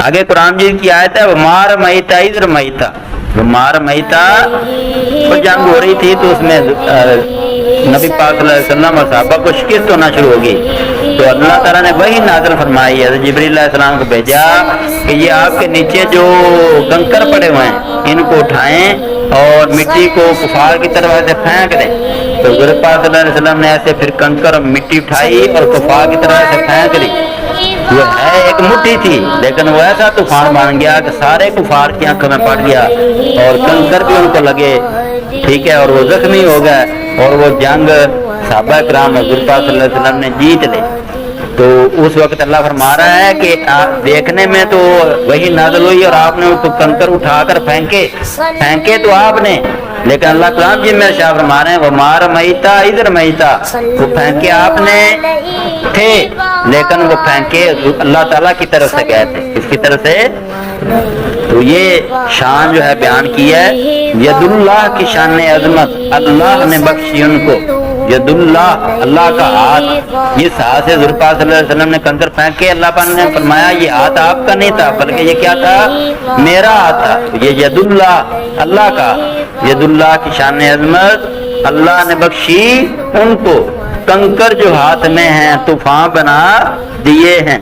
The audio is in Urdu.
آگے قرآن جی کی آیت ہے ومار میتا ادھر میتا، ومار میتا، وہ جنگ ہو رہی تھی تو اس میں نبی پاک صلی اللہ علیہ وسلم اور صحابہ کو شکست ہونا شروع ہوگی، تو اللہ تعالیٰ نے وہی نازل فرمائی ہے، جبریل علیہ السلام کو بھیجا کہ یہ آپ کے نیچے جو کنکر پڑے ہوئے ہیں ان کو اٹھائیں اور مٹی کو کفار کی طرف ایسے پھینک دیں۔ تو حضور پاک صلی اللہ علیہ وسلم نے ایسے پھر کنکر اور مٹی اٹھائی اور کفار کی طرف ایسے پھینک دی، وہ ہے ایک مٹھی تھی لیکن وہ ایسا طوفان بن گیا کہ سارے کفار کی آنکھوں میں پڑ گیا اور کنکر بھی ان کو لگے، ٹھیک ہے، اور وہ زخمی ہو گئے اور وہ جنگ صحابہ کرام حضور پاک صلی اللہ علیہ وسلم نے جیت لی۔ تو اس وقت اللہ فرما رہا ہے کہ دیکھنے میں تو وہی نازل ہوئی اور آپ نے اس کو کنکر اٹھا کر پھینکے تو آپ نے، لیکن اللہ کلام جی میں شاہ فرما رہے ہیں وہ مار میتا ادھر میتا، وہ پھینکے آپ نے تھے لیکن وہ پھینکے اللہ تعالیٰ کی طرف سے گئے تھے، اس کی طرف سے۔ تو یہ شان جو ہے بیان کی ہے، ید اللہ کی شان عظمت، اللہ نے بخشی ان کو، ید اللہ، اللہ کا ہاتھ، یہ ہاتھ سے حضور پاک صلی اللہ علیہ وسلم نے کنکر پھینک کے اللہ پاک نے فرمایا یہ ہاتھ آپ کا نہیں تھا بلکہ یہ کیا تھا، میرا ہاتھ تھا، یہ ید اللہ، اللہ کا، ید اللہ کی شان عظمت، اللہ نے بخشی ان کو، کنکر جو ہاتھ میں ہیں طوفان بنا دیے ہیں۔